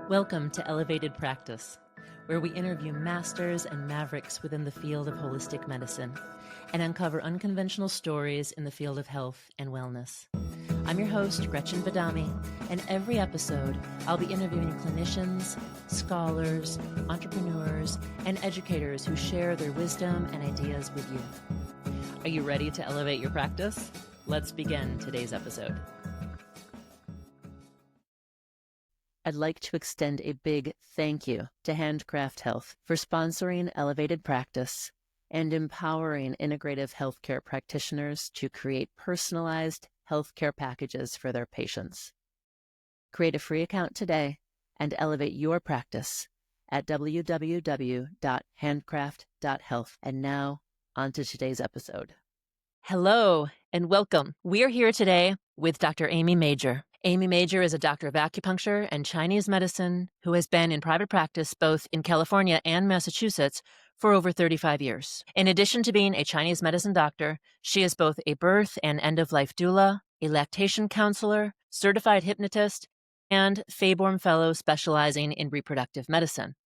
Welcome to Elevated Practice, where we interview masters and mavericks within the field of holistic medicine and uncover unconventional stories in the field of health and wellness. I'm your host, Gretchen Badami, and every episode I'll be interviewing clinicians, scholars, entrepreneurs, and educators who share their wisdom and ideas with you. Are you ready to elevate your practice? Let's begin today's episode. I'd like to extend a big thank you to Handcraft Health for sponsoring Elevated Practice and empowering integrative healthcare practitioners to create personalized healthcare packages for their patients. Create a free account today and elevate your practice at www.handcraft.health. And now, on to today's episode. Hello and welcome. We're here today with Dr. Amy Major. Amy Major is a doctor of acupuncture and Chinese medicine who has been in private practice both in California and Massachusetts for over 35 years. In addition to being a Chinese medicine doctor, she is both a birth and end-of-life doula, a lactation counselor, certified hypnotist, and Faybourn Fellow specializing in reproductive medicine.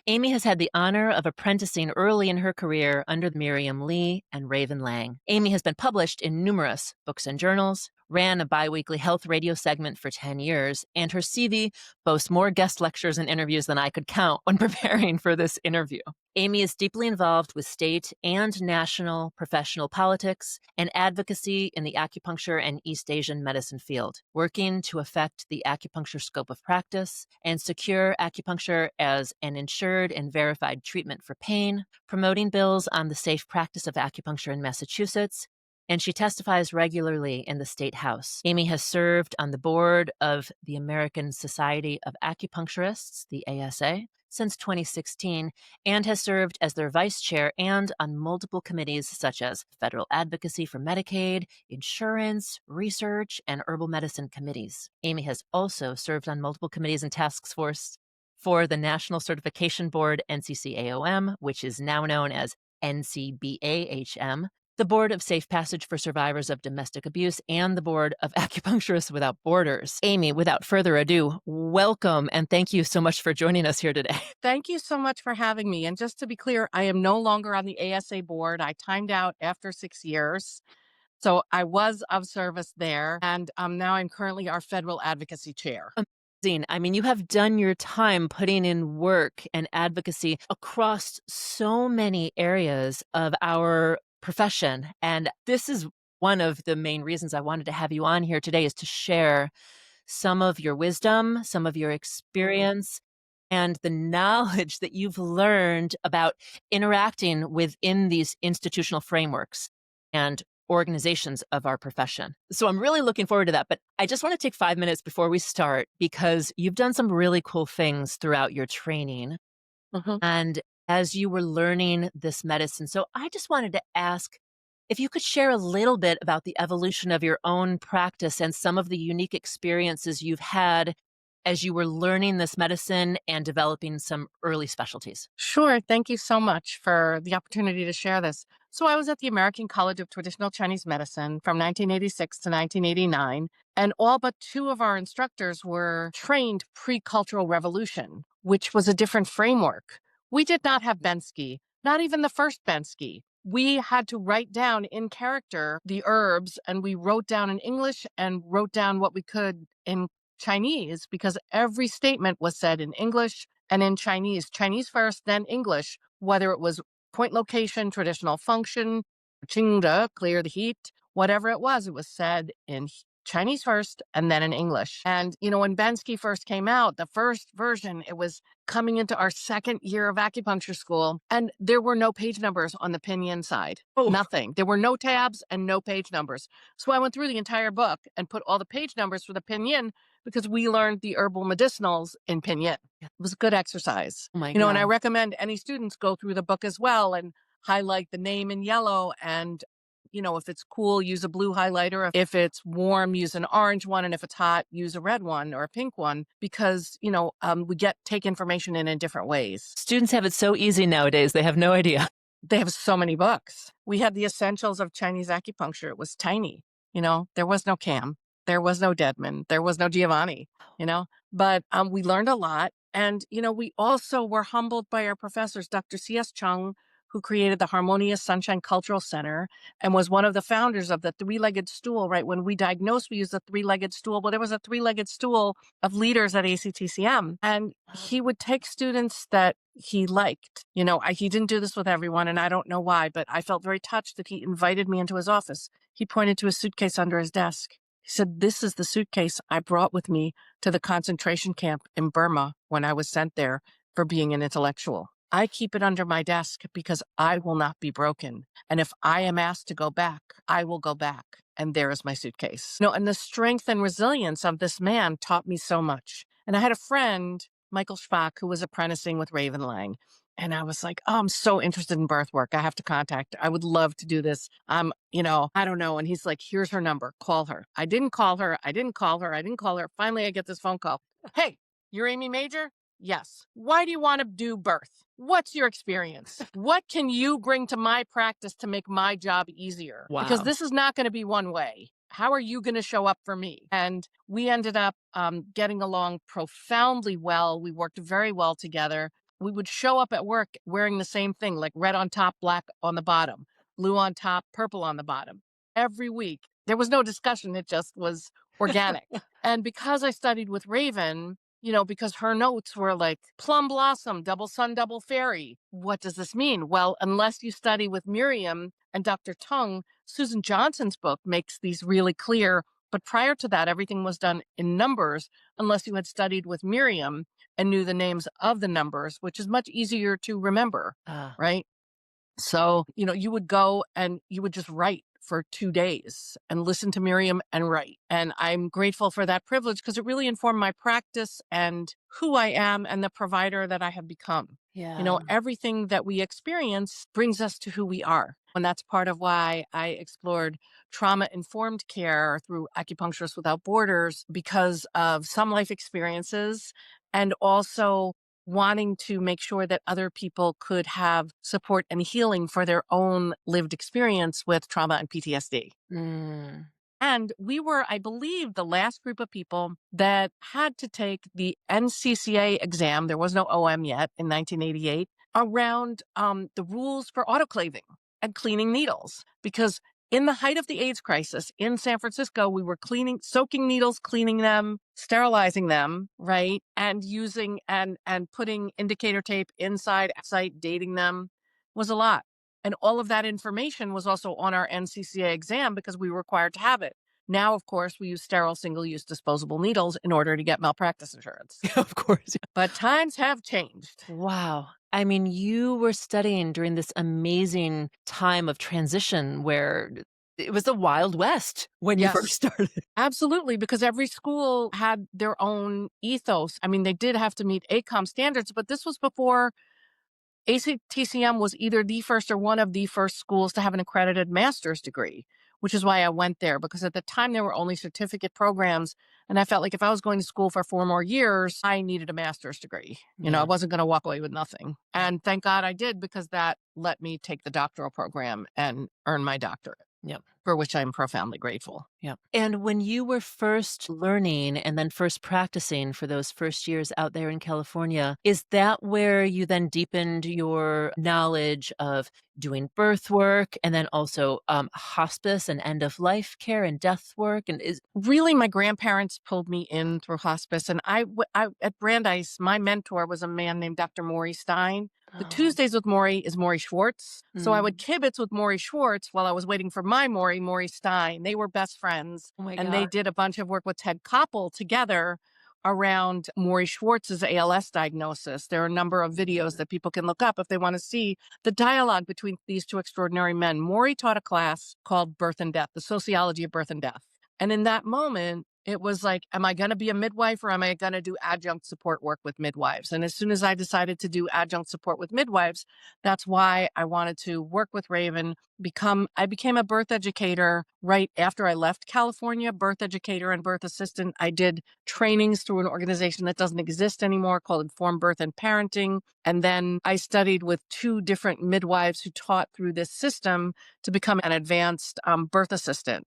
Amy has had the honor of apprenticing early in her career under Miriam Lee and Raven Lang. Amy has been published in numerous books and journals, ran a biweekly health radio segment for 10 years, and her CV boasts more guest lectures and interviews than I could count when preparing for this interview. Amy is deeply involved with state and national professional politics and advocacy in the acupuncture and East Asian medicine field, working to affect the acupuncture scope of practice and secure acupuncture as an insured and verified treatment for pain, promoting bills on the safe practice of acupuncture in Massachusetts, and she testifies regularly in the State House. Amy has served on the board of the American Society of Acupuncturists, the ASA, since 2016, and has served as their vice chair and on multiple committees such as federal advocacy for Medicaid, insurance, research, and herbal medicine committees. Amy has also served on multiple committees and task forces for the National Certification Board, NCCAOM, which is now known as NCBAHM, the Board of Safe Passage for Survivors of Domestic Abuse, and the Board of Acupuncturists Without Borders. Amy, without further ado, welcome and thank you so much for joining us here today. Thank you so much for having me. And just to be clear, I am no longer on the ASA board. I timed out after 6 years. So I was of service there. And now I'm currently our federal advocacy chair. I mean, you have done your time putting in work and advocacy across so many areas of our profession. And this is one of the main reasons I wanted to have you on here today, is to share some of your wisdom, some of your experience, and the knowledge that you've learned about interacting within these institutional frameworks and organizations of our profession. So I'm really looking forward to that. But I just want to take 5 minutes before we start, because you've done some really cool things throughout your training. And as you were learning this medicine. So I just wanted to ask if you could share a little bit about the evolution of your own practice and some of the unique experiences you've had as you were learning this medicine and developing some early specialties. Sure. Thank you so much for the opportunity to share this. So I was at the American College of Traditional Chinese Medicine from 1986 to 1989, and all but 2 of our instructors were trained pre-Cultural Revolution, which was a different framework. We did not have Bensky, not even the first Bensky. We had to write down in character the herbs, and we wrote down in English and wrote down what we could in Chinese, because every statement was said in English and in Chinese. Chinese first, then English, whether it was point location, traditional function, qingde, clear the heat, whatever it was said in Chinese first and then in English. And, when Bensky first came out, the first version, it was coming into our second year of acupuncture school, and there were no page numbers on the pinyin side. Nothing. There were no tabs and no page numbers. So I went through the entire book and put all the page numbers for the pinyin, because we learned the herbal medicinals in pinyin. It was a good exercise. Oh my God. And I recommend any students go through the book as well and highlight the name in yellow, and if it's cool, use a blue highlighter. If it's warm, use an orange one. And if it's hot, use a red one or a pink one, because, we take information in different ways. Students have it so easy nowadays. They have no idea. They have so many books. We had the Essentials of Chinese Acupuncture. It was tiny. There was no CAM. There was no Deadman. There was no Giovanni, you know, but we learned a lot. And, we also were humbled by our professors, Dr. C.S. Chung, who created the Harmonious Sunshine Cultural Center and was one of the founders of the three-legged stool, right? When we diagnosed, we used a three-legged stool. Well, there was a three-legged stool of leaders at ACTCM. And he would take students that he liked. He didn't do this with everyone, and I don't know why, but I felt very touched that he invited me into his office. He pointed to a suitcase under his desk. He said, "This is the suitcase I brought with me to the concentration camp in Burma when I was sent there for being an intellectual. I keep it under my desk because I will not be broken. And if I am asked to go back, I will go back. And there is my suitcase." And the strength and resilience of this man taught me so much. And I had a friend, Michael Schbach, who was apprenticing with Raven Lang. And I was like, "Oh, I'm so interested in birth work. I have to contact her. I would love to do this. I don't know." And he's like, "Here's her number. Call her." I didn't call her. I didn't call her. I didn't call her. Finally, I get this phone call. "Hey, you're Amy Major?" "Yes." "Why do you want to do birth? What's your experience? What can you bring to my practice to make my job easier? Because Wow. this is not going to be one way. How are you going to show up for me?" And we ended up getting along profoundly well. We worked very well together. We would show up at work wearing the same thing, like red on top, black on the bottom, blue on top, purple on the bottom. Every week. There was no discussion. It just was organic. And because I studied with Raven, because her notes were like plum blossom, double sun, double fairy. What does this mean? Well, unless you study with Miriam and Dr. Tung, Susan Johnson's book makes these really clear. But prior to that, everything was done in numbers, unless you had studied with Miriam and knew the names of the numbers, which is much easier to remember, Ah, right? So, you would go and you would just write for 2 days and listen to Miriam and write. And I'm grateful for that privilege because it really informed my practice and who I am and the provider that I have become. yeah. Everything that we experience brings us to who we are. And that's part of why I explored trauma informed care through Acupuncturists Without Borders because of some life experiences and also wanting to make sure that other people could have support and healing for their own lived experience with trauma and PTSD. Mm. And we were, I believe, the last group of people that had to take the NCCA exam. There was no OM yet in 1988 around the rules for autoclaving and cleaning needles. Because in the height of the AIDS crisis in San Francisco, we were soaking needles, cleaning them, sterilizing them, right? And using and putting indicator tape inside, outside, dating them was a lot. And all of that information was also on our NCCA exam because we were required to have it. Now, of course, we use sterile single-use disposable needles in order to get malpractice insurance. Of course. But times have changed. Wow. I mean, you were studying during this amazing time of transition where it was the Wild West when you first Yes, started. absolutely, because every school had their own ethos. I mean, they did have to meet ACOM standards, but this was before ACTCM was either the first or one of the first schools to have an accredited master's degree, which is why I went there, because at the time there were only certificate programs. And I felt like if I was going to school for 4 more years, I needed a master's degree. I Yeah. wasn't going to walk away with nothing. Yeah. And thank God I did, because that let me take the doctoral program and earn my doctorate, Yep. for which I'm profoundly grateful. Yep. And when you were first learning and then first practicing for those first years out there in California, is that where you then deepened your knowledge of doing birth work and then also hospice and end of life care and death work? And is Really, my grandparents pulled me in through hospice. And at Brandeis, my mentor was a man named Dr. Maury Stein. The oh, Tuesdays with Maury is Maury Schwartz. So I would mm, kibitz with Maury Schwartz while I was waiting for my Maury Stein. They were best friends. oh my And God. they did a bunch of work with Ted Koppel together around Maury Schwartz's ALS diagnosis. There are a number of videos that people can look up if they want to see the dialogue between these two extraordinary men. Maury taught a class called Birth and Death, the sociology of birth and death. And in that moment, it was like, am I going to be a midwife or am I going to do adjunct support work with midwives? And as soon as I decided to do adjunct support with midwives, that's why I wanted to work with Raven. I became a birth educator right after I left California, birth educator and birth assistant. I did trainings through an organization that doesn't exist anymore called Informed Birth and Parenting. And then I studied with 2 different midwives who taught through this system to become an advanced birth assistant.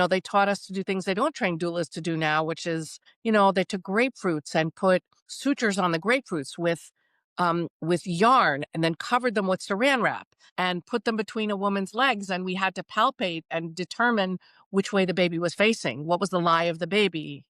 They taught us to do things they don't train doulas to do now, which is, they took grapefruits and put sutures on the grapefruits with yarn and then covered them with saran wrap and put them between a woman's legs. And we had to palpate and determine which way the baby was facing. What was the lie of the baby?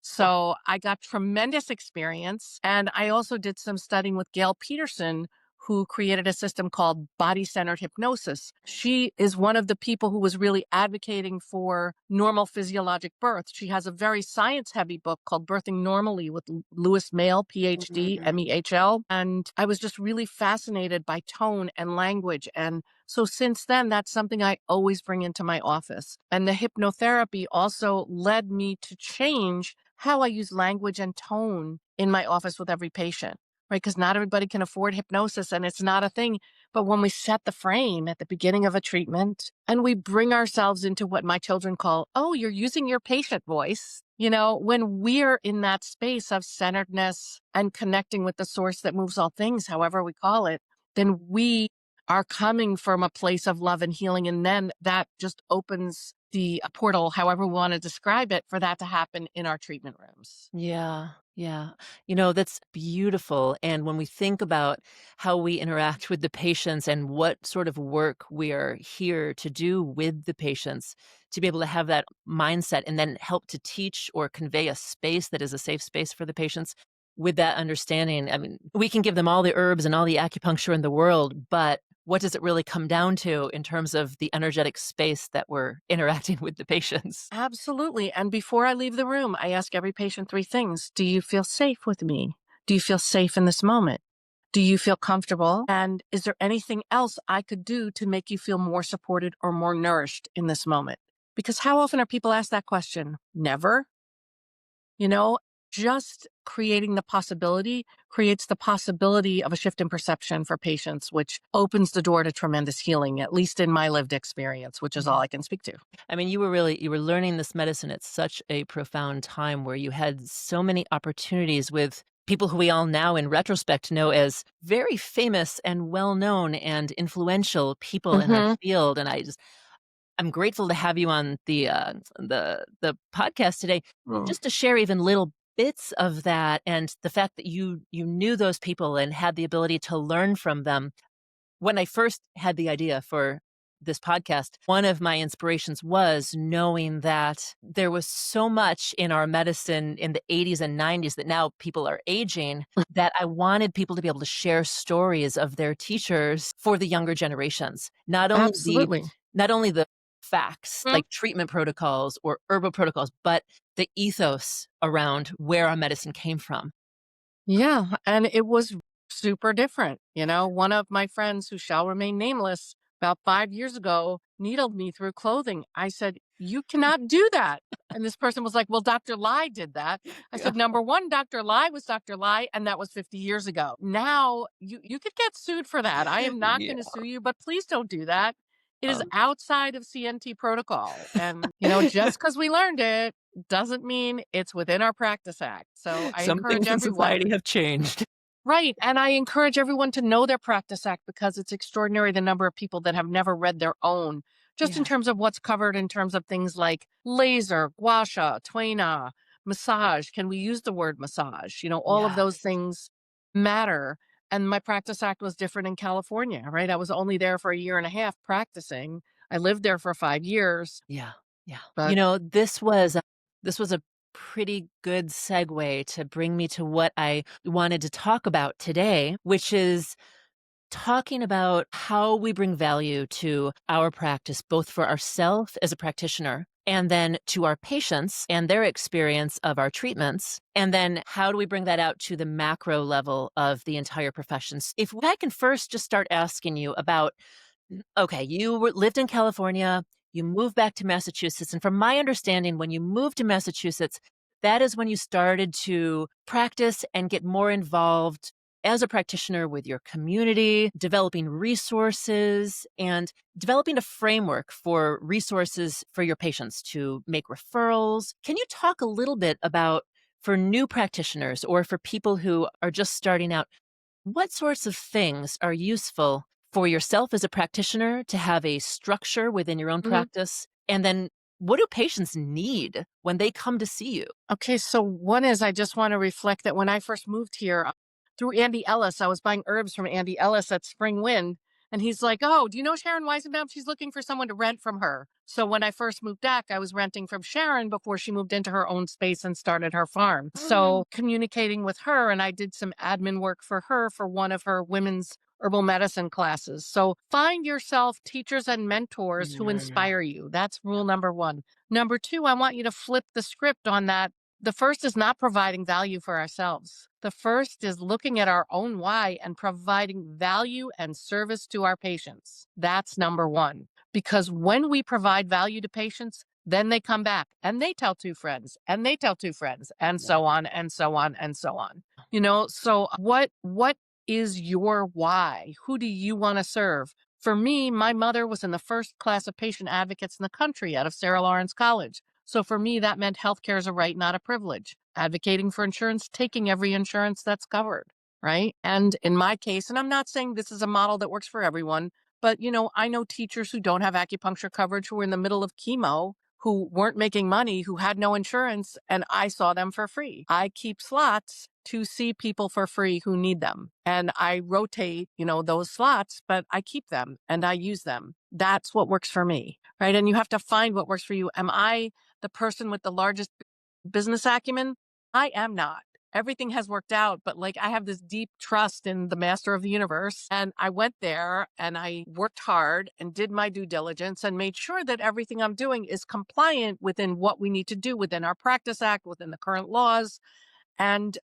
So I got tremendous experience. And I also did some studying with Gail Peterson, who created a system called body centered hypnosis. She is one of the people who was really advocating for normal physiologic birth. She has a very science heavy book called Birthing Normally with Louis Mail, PhD, Mhm. MEHL. And I was just really fascinated by tone and language. And so since then, that's something I always bring into my office. And the hypnotherapy also led me to change how I use language and tone in my office with every patient, right? Because not everybody can afford hypnosis and it's not a thing. But when we set the frame at the beginning of a treatment and we bring ourselves into what my children call, oh, you're using your patient voice, when we're in that space of centeredness and connecting with the source that moves all things, however we call it, then we are coming from a place of love and healing. And then that just opens the portal, however we want to describe it, for that to happen in our treatment rooms. Yeah, yeah. That's beautiful. And when we think about how we interact with the patients and what sort of work we are here to do with the patients, to be able to have that mindset and then help to teach or convey a space that is a safe space for the patients with that understanding. I mean, we can give them all the herbs and all the acupuncture in the world, but what does it really come down to in terms of the energetic space that we're interacting with the patients? Absolutely. And before I leave the room, I ask every patient three things. Do you feel safe with me? Do you feel safe in this moment? Do you feel comfortable? And is there anything else I could do to make you feel more supported or more nourished in this moment? Because how often are people asked that question? Never. You know, just creating the possibility creates the possibility of a shift in perception for patients, which opens the door to tremendous healing, at least in my lived experience, which is all Yeah. I can speak to. I mean, you were learning this medicine at such a profound time where you had so many opportunities with people who we all now in retrospect know as very famous and well-known and influential people in our Hmm. field. And I'm grateful to have you on the podcast today just to share even little bits of that and the fact that you knew those people and had the ability to learn from them. When I first had the idea for this podcast, one of my inspirations was knowing that there was so much in our medicine in the 80s and 90s that now people are aging, that I wanted people to be able to share stories of their teachers for the younger generations. Absolutely. Not only the facts, Mm. like treatment protocols or herbal protocols, but the ethos around where our medicine came from. Yeah. And it was super different. One of my friends who shall remain nameless about 5 years ago needled me through clothing. I said, "You cannot do that." And this person was like, "Well, Dr. Lai did that." I Yeah. said, "Number one, Dr. Lai was Dr. Lai, and that was 50 years ago. Now you could get sued for that. I am not Yeah. going to sue you, but please don't do that. It is Um, outside of CNT protocol. And, just because we learned it doesn't mean it's within our practice act. So I some encourage things in everyone. society have changed. Right. And I encourage everyone to know their practice act because it's extraordinary the number of people that have never read their own, just in Yeah. terms of what's covered in terms of things like laser, gua sha, tuina, massage. Can we use the word massage? All of those Yes. things matter. And my practice act was different in California, right? I was only there for a year and a half practicing. I lived there for 5 years, Yeah. Yeah. but This was a pretty good segue to bring me to what I wanted to talk about today, which is talking about how we bring value to our practice, both for ourselves as a practitioner and then to our patients and their experience of our treatments. And then how do we bring that out to the macro level of the entire professions? If I can first just start asking you about, okay, lived in California, you moved back to Massachusetts, and from my understanding, when you moved to Massachusetts, that is when you started to practice and get more involved as a practitioner with your community, developing resources and developing a framework for resources for your patients to make referrals. Can you talk a little bit about, for new practitioners or for people who are just starting out, what sorts of things are useful for yourself as a practitioner to have a structure within your own mhm. practice? And then what do patients need when they come to see you? Okay, so one is I just want to reflect that when I first moved here through Andy Ellis, I was buying herbs from Andy Ellis at Spring Wind. And he's like, "Oh, do you know Sharon Weisenbaum? She's looking for someone to rent from her." So when I first moved back, I was renting from Sharon before she moved into her own space and started her farm. So communicating with her, and I did some admin work for her for one of her women's herbal medicine classes. So find yourself teachers and mentors who Mm, inspire you. That's rule number one. Number two, I want you to flip the script on that. The first is not providing value for ourselves. The first is looking at our own why and providing value and service to our patients. That's number one. Because when we provide value to patients, then they come back and they tell two friends and they tell two friends and yeah. so on and so on and so on. So what is your why? Who do you want to serve? For me, my mother was in the first class of patient advocates in the country out of Sarah Lawrence College. So for me, that meant healthcare is a right, not a privilege. Advocating for insurance, taking every insurance that's covered, right? And in my case, and I'm not saying this is a model that works for everyone, but I know teachers who don't have acupuncture coverage who were in the middle of chemo, who weren't making money, who had no insurance, and I saw them for free. I keep slots to see people for free who need them. And I rotate, those slots, but I keep them and I use them. That's what works for me, right? And you have to find what works for you. Am I the person with the largest business acumen? I am not. Everything has worked out, but I have this deep trust in the master of the universe. And I went there and I worked hard and did my due diligence and made sure that everything I'm doing is compliant within what we need to do within our Practice Act, within the current laws, and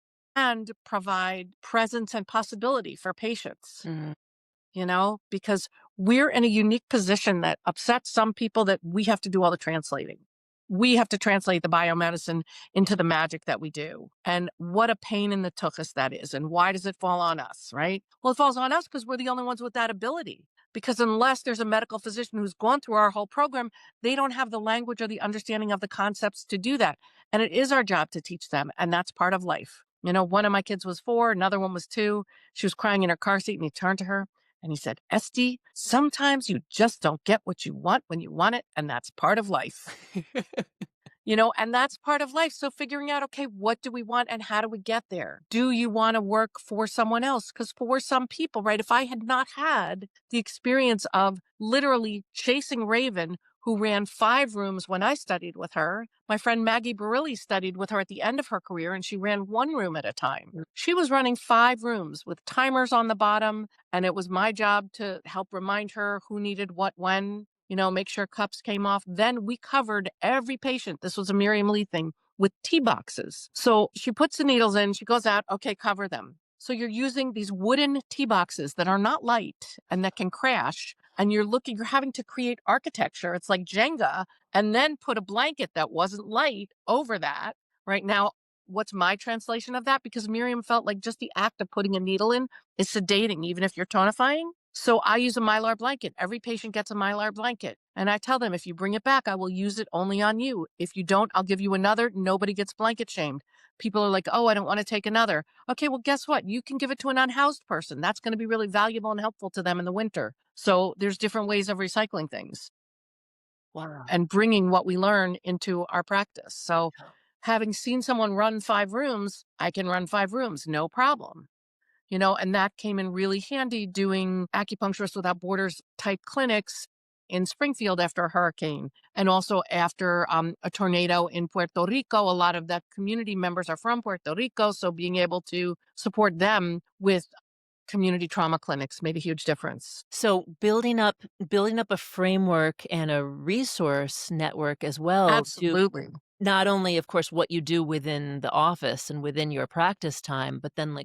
provide presence and possibility for patients, Mm, because we're in a unique position that upsets some people that we have to do all the translating. We have to translate the biomedicine into the magic that we do. And what a pain in the tuchus that is. And why does it fall on us, right? Well, it falls on us because we're the only ones with that ability. Because unless there's a medical physician who's gone through our whole program, they don't have the language or the understanding of the concepts to do that. And it is our job to teach them. And that's part of life. One of my kids was 4, another one was 2. She was crying in her car seat, and he turned to her and he said, "Esty, sometimes you just don't get what you want when you want it, and that's part of life." And that's part of life. So figuring out, okay, what do we want and how do we get there? Do you want to work for someone else? Because for some people, right, if I had not had the experience of literally chasing Raven, who ran 5 rooms when I studied with her, my friend Maggie Barilli studied with her at the end of her career, and she ran 1 room at a time. She was running 5 rooms with timers on the bottom, and it was my job to help remind her who needed what when, make sure cups came off. Then we covered every patient. This was a Miriam Lee thing with tea boxes. So she puts the needles in, she goes out, okay, cover them. So you're using these wooden tea boxes that are not light and that can crash. And you're having to create architecture. It's like Jenga, and then put a blanket that wasn't light over that. Right now, what's my translation of that? Because Miriam felt like just the act of putting a needle in is sedating, even if you're tonifying. So I use a Mylar blanket. Every patient gets a Mylar blanket. And I tell them, if you bring it back, I will use it only on you. If you don't, I'll give you another. Nobody gets blanket shamed. People are like, "Oh, I don't want to take another." Okay, well, guess what? You can give it to an unhoused person. That's going to be really valuable and helpful to them in the winter. So there's different ways of recycling things wow. and bringing what we learn into our practice. So having seen someone run 5 rooms, I can run 5 rooms, no problem. And that came in really handy doing Acupuncturists Without Borders type clinics in Springfield after a hurricane, and also after a tornado in Puerto Rico. A lot of the community members are from Puerto Rico, so being able to support them with community trauma clinics made a huge difference. So building up a framework and a resource network as well to Absolutely. not only, of course, what you do within the office and within your practice time, but then,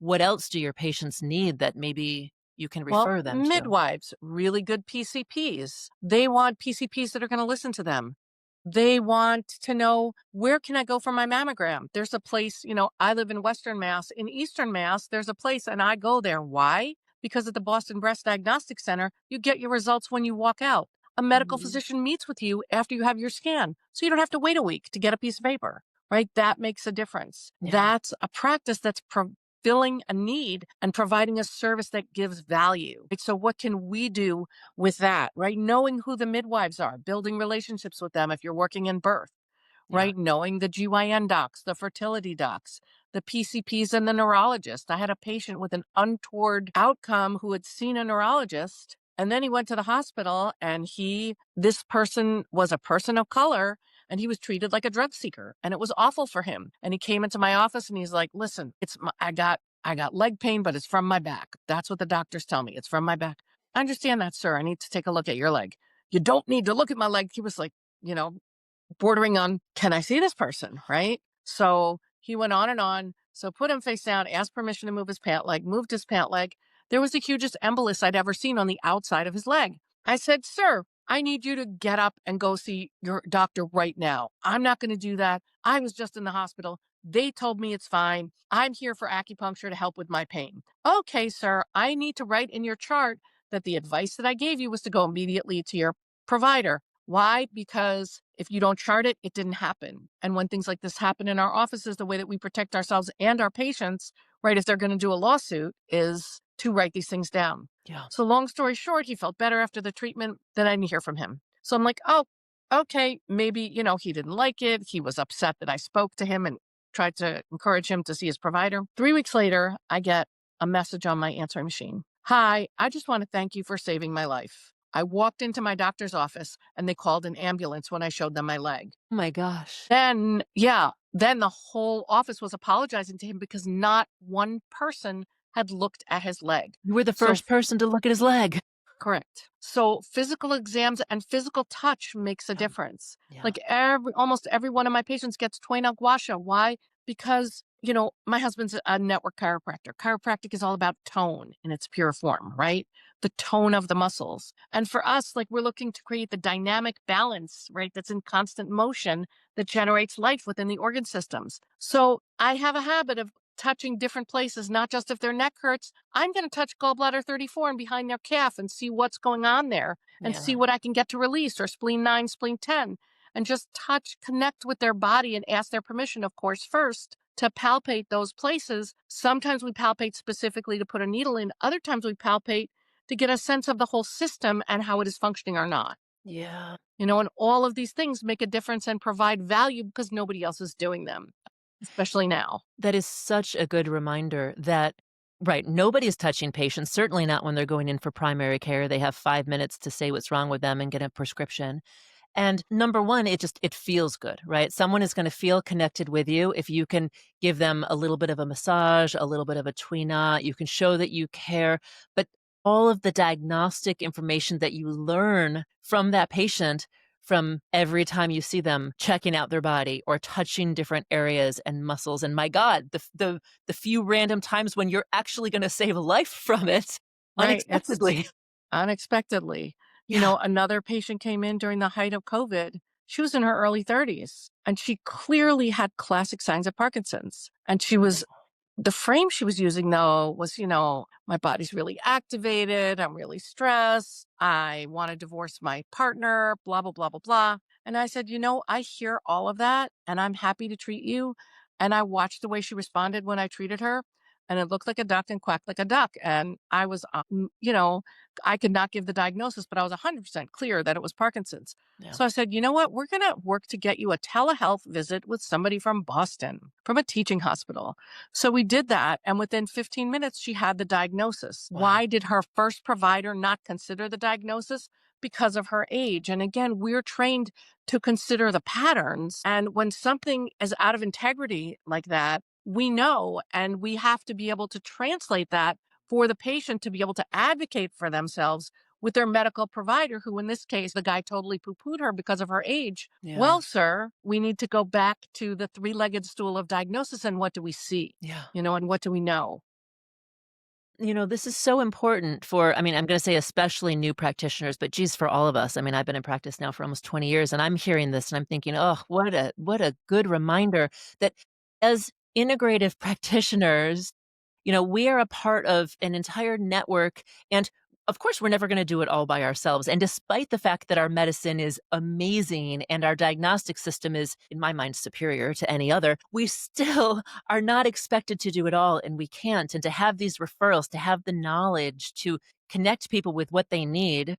what else do your patients need that maybe you can Well, refer them to? midwives, really good PCPs. They want PCPs that are going to listen to them. They want to know, where can I go for my mammogram? There's a place, I live in Western Mass. In Eastern Mass, there's a place and I go there. Why? Because at the Boston Breast Diagnostic Center, you get your results when you walk out. A medical Mhm. physician meets with you after you have your scan. So you don't have to wait a week to get a piece of paper, right? That makes a difference. Yeah. That's a practice that's filling a need and providing a service that gives value. Right? So, what can we do with that, right? Knowing who the midwives are, building relationships with them if you're working in birth, Yeah. right? Knowing the GYN docs, the fertility docs, the PCPs, and the neurologist. I had a patient with an untoward outcome who had seen a neurologist. And then he went to the hospital, and this person was a person of color, and he was treated like a drug seeker, and it was awful for him. And he came into my office and he's like, listen, I got leg pain, but it's from my back. That's what the doctors tell me. It's from my back. I understand that, sir. I need to take a look at your leg. You don't need to look at my leg. He was like, you know, bordering on, can I see this person? Right. So he went on and on. So put him face down, asked permission to move his pant leg, moved his pant leg. There was the hugest embolus I'd ever seen on the outside of his leg. I said, sir, I need you to get up and go see your doctor right now. I'm not going to do that. I was just in the hospital. They told me it's fine. I'm here for acupuncture to help with my pain. Okay, sir, I need to write in your chart that the advice that I gave you was to go immediately to your provider. Why? Because if you don't chart it, it didn't happen. And when things like this happen in our offices, the way that we protect ourselves and our patients, right, if they're going to do a lawsuit, is to write these things down. Yeah. So, long story short, he felt better after the treatment. Then I didn't hear from him. So I'm like, oh, okay, maybe, he didn't like it. He was upset that I spoke to him and tried to encourage him to see his provider. 3 weeks later, I get a message on my answering machine. Hi, I just want to thank you for saving my life. I walked into my doctor's office and they called an ambulance when I showed them my leg. Oh my gosh. Then the whole office was apologizing to him because not one person had looked at his leg. You were the So first person to look at his leg. correct. So physical exams and physical touch makes a Yeah. difference. Yeah. Like almost every one of my patients gets toina gua sha. Why? Because, my husband's a network chiropractor. Chiropractic is all about tone in its pure form, right? The tone of the muscles. And for us, like we're looking to create the dynamic balance, right? That's in constant motion that generates life within the organ systems. So I have a habit of touching different places, not just if their neck hurts. I'm going to touch gallbladder 34 and behind their calf and see what's going on there and see Yeah. what I can get to release, or spleen 9, spleen 10, and just touch, connect with their body and ask their permission, of course, first to palpate those places. Sometimes we palpate specifically to put a needle in. Other times we palpate to get a sense of the whole system and how it is functioning or not. Yeah. And all of these things make a difference and provide value because nobody else is doing them, especially now. That is such a good reminder that, right, nobody's touching patients, certainly not when they're going in for primary care. They have 5 minutes to say what's wrong with them and get a prescription. And number one, it feels good, right? Someone is gonna feel connected with you if you can give them a little bit of a massage, a little bit of a tuina, you can show that you care, but all of the diagnostic information that you learn from that patient, from every time you see them checking out their body or touching different areas and muscles, and my god, the few random times when you're actually gonna save a life from it Right. It's unexpectedly. unexpectedly. Yeah. Another patient came in during the height of COVID. She was in her early 30s and she clearly had classic signs of Parkinson's. And the frame she was using, though, was, my body's really activated. I'm really stressed. I want to divorce my partner, blah, blah, blah, blah, blah. And I said, I hear all of that and I'm happy to treat you. And I watched the way she responded when I treated her. And it looked like a duck and quacked like a duck. And I was, I could not give the diagnosis, but I was 100% clear that it was Parkinson's. Yeah. So I said, you know what? We're going to work to get you a telehealth visit with somebody from Boston, from a teaching hospital. So we did that. And within 15 minutes, she had the diagnosis. Wow. Why did her first provider not consider the diagnosis? Because of her age. And again, we're trained to consider the patterns. And when something is out of integrity like that, we know, and we have to be able to translate that for the patient to be able to advocate for themselves with their medical provider, who in this case, the guy totally poo pooed her because of her age. Yeah. Well, sir, we need to go back to the three-legged stool of diagnosis and what do we see? Yeah. And what do we know? This is so important for, I mean, I'm going to say especially new practitioners, but geez, for all of us. I mean, I've been in practice now for almost 20 years and I'm hearing this and I'm thinking, oh, what a good reminder that as integrative practitioners, we are a part of an entire network. And of course, we're never going to do it all by ourselves. And despite the fact that our medicine is amazing and our diagnostic system is, in my mind, superior to any other, we still are not expected to do it all. And we can't. And to have these referrals, to have the knowledge to connect people with what they need,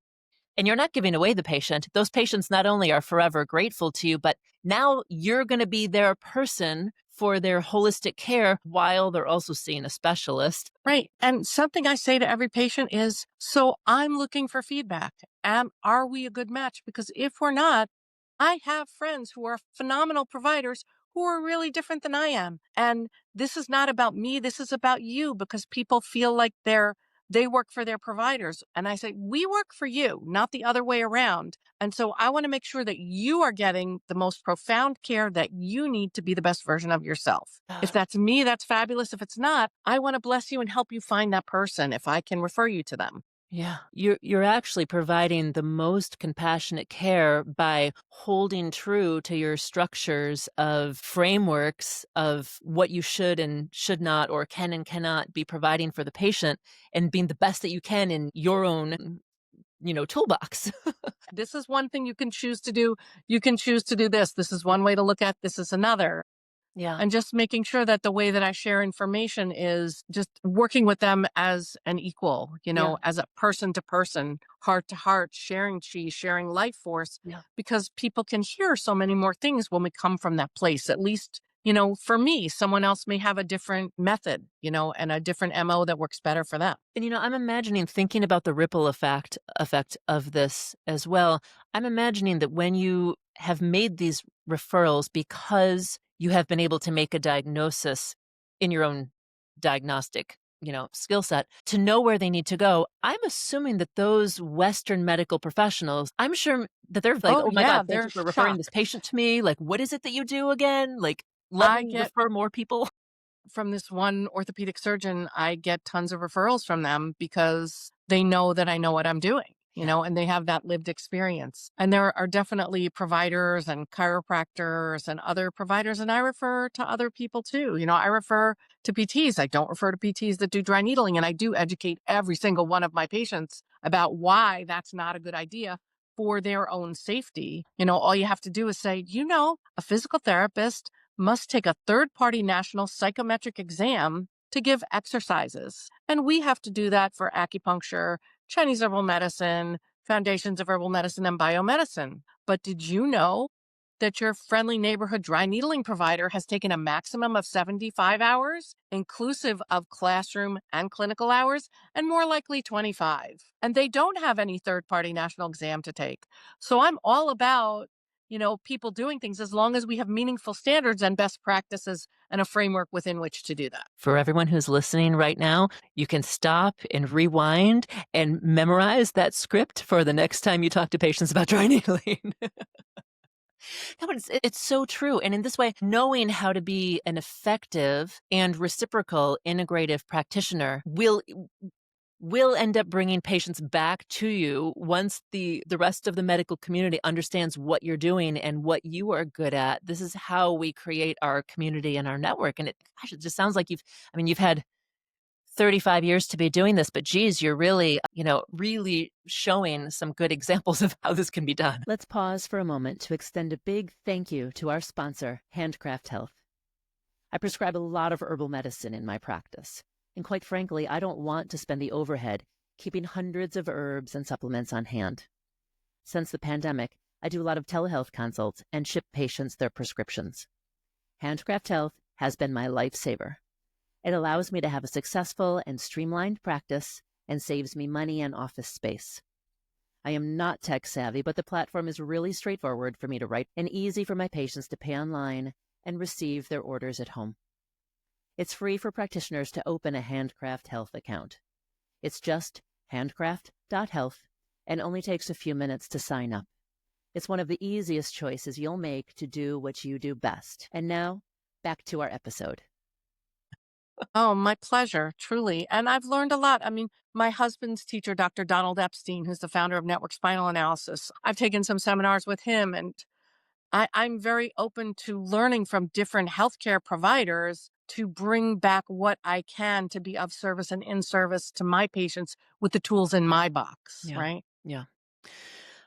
and you're not giving away the patient. Those patients not only are forever grateful to you, but now you're going to be their person for their holistic care while they're also seeing a specialist. Right. And something I say to every patient is, so I'm looking for feedback. Are we a good match? Because if we're not, I have friends who are phenomenal providers who are really different than I am. And this is not about me. This is about you, because people feel like they work for their providers. And I say, we work for you, not the other way around. And so I want to make sure that you are getting the most profound care that you need to be the best version of yourself. If that's me, that's fabulous. If it's not, I want to bless you and help you find that person if I can refer you to them. Yeah, you're actually providing the most compassionate care by holding true to your structures of frameworks of what you should and should not or can and cannot be providing for the patient and being the best that you can in your own, toolbox. This is one thing you can choose to do. You can choose to do this. This is one way to look at this is another. Yeah. And just making sure that the way that I share information is just working with them as an equal, Yeah. as a person to person, heart to heart, sharing chi, sharing life force, Yeah. because people can hear so many more things when we come from that place. At least, for me, someone else may have a different method, and a different MO that works better for them. And I'm imagining thinking about the ripple effect of this as well. I'm imagining that when you have made these referrals because you have been able to make a diagnosis in your own diagnostic, skill set to know where they need to go. I'm assuming that those Western medical professionals, I'm sure that they're like, Oh, "Oh my God, yeah, thank they're you for referring this shocked. patient to me. Like, what is it that you do again? Like, let I me get refer more people." from this one orthopedic surgeon, I get tons of referrals from them because they know that I know what I'm doing, Yeah. and they have that lived experience. And there are definitely providers and chiropractors and other providers, and I refer to other people too. I refer to PTs. I don't refer to PTs that do dry needling, and I do educate every single one of my patients about why that's not a good idea for their own safety. All you have to do is say, a physical therapist must take a third party national psychometric exam to give exercises. And we have to do that for acupuncture, Chinese herbal medicine, foundations of herbal medicine, and biomedicine. But did you know that your friendly neighborhood dry needling provider has taken a maximum of 75 hours, inclusive of classroom and clinical hours, and more likely 25? And they don't have any third party national exam to take. So I'm all about people doing things as long as we have meaningful standards and best practices and a framework within which to do that. For everyone who's listening right now, you can stop and rewind and memorize that script for the next time you talk to patients about dry needling. No, but it's so true. And in this way, knowing how to be an effective and reciprocal integrative practitioner will end up bringing patients back to you once the rest of the medical community understands what you're doing and what you are good at. This is how we create our community and our network. And it just sounds like you've had 35 years to be doing this, but geez, you're really, really showing some good examples of how this can be done. Let's pause for a moment to extend a big thank you to our sponsor, Handcraft Health. I prescribe a lot of herbal medicine in my practice. And quite frankly, I don't want to spend the overhead keeping hundreds of herbs and supplements on hand. Since the pandemic, I do a lot of telehealth consults and ship patients their prescriptions. Handcraft Health has been my lifesaver. It allows me to have a successful and streamlined practice and saves me money and office space. I am not tech savvy, but the platform is really straightforward for me to write and easy for my patients to pay online and receive their orders at home. It's free for practitioners to open a Handcraft Health account. It's just handcraft.health and only takes a few minutes to sign up. It's one of the easiest choices you'll make to do what you do best. And now, back to our episode. Oh, my pleasure, truly. And I've learned a lot. I mean, my husband's teacher, Dr. Donald Epstein, who's the founder of Network Spinal Analysis, I've taken some seminars with him, and I'm very open to learning from different healthcare providers to bring back what I can to be of service and in service to my patients with the tools in my box, Yeah. right? Yeah.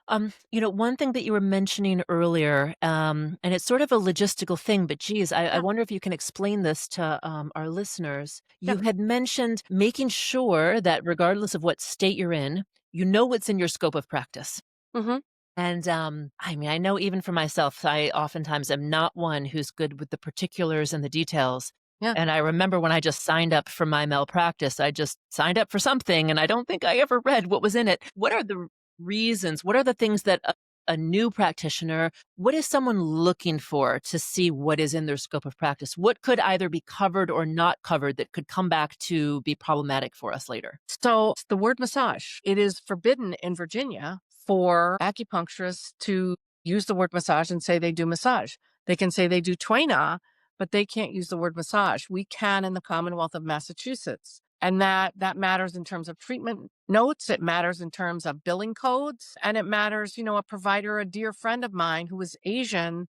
One thing that you were mentioning earlier, and it's sort of a logistical thing, but geez, I Yeah, wonder if you can explain this to our listeners. yeah. You had mentioned making sure that regardless of what state you're in, you know what's in your scope of practice. Hmm. And I mean, I know even for myself, I oftentimes am not one who's good with the particulars and the details. Yeah. And I remember when I just signed up for my malpractice, I just signed up for something and I don't think I ever read what was in it. What are the reasons? What are the things that a new practitioner, what is someone looking for to see what is in their scope of practice? What could either be covered or not covered that could come back to be problematic for us later? So the word massage, it is forbidden in Virginia for acupuncturists to use the word massage and say they do massage. They can say they do Tuina, but they can't use the word massage. We can in the Commonwealth of Massachusetts. And that matters in terms of treatment notes. It matters in terms of billing codes. And it matters, a provider, a dear friend of mine who was Asian,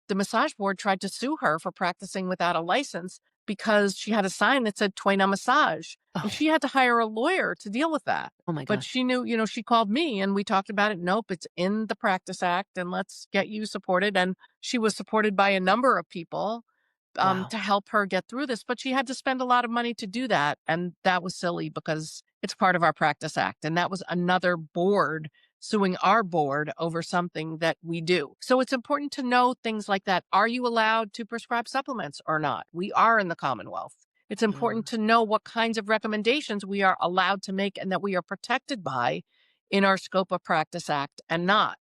the massage board tried to sue her for practicing without a license because she had a sign that said Toina Massage. And Oh, she had to hire a lawyer to deal with that. oh my But gosh. she knew, she called me and we talked about it. Nope, it's in the Practice Act and let's get you supported. And she was supported by a number of people Wow. to help her get through this. But she had to spend a lot of money to do that. And that was silly because it's part of our Practice Act. And that was another board suing our board over something that we do. So it's important to know things like that. Are you allowed to prescribe supplements or not? We are in the Commonwealth. It's important Mm. to know what kinds of recommendations we are allowed to make and that we are protected by in our Scope of Practice Act and not.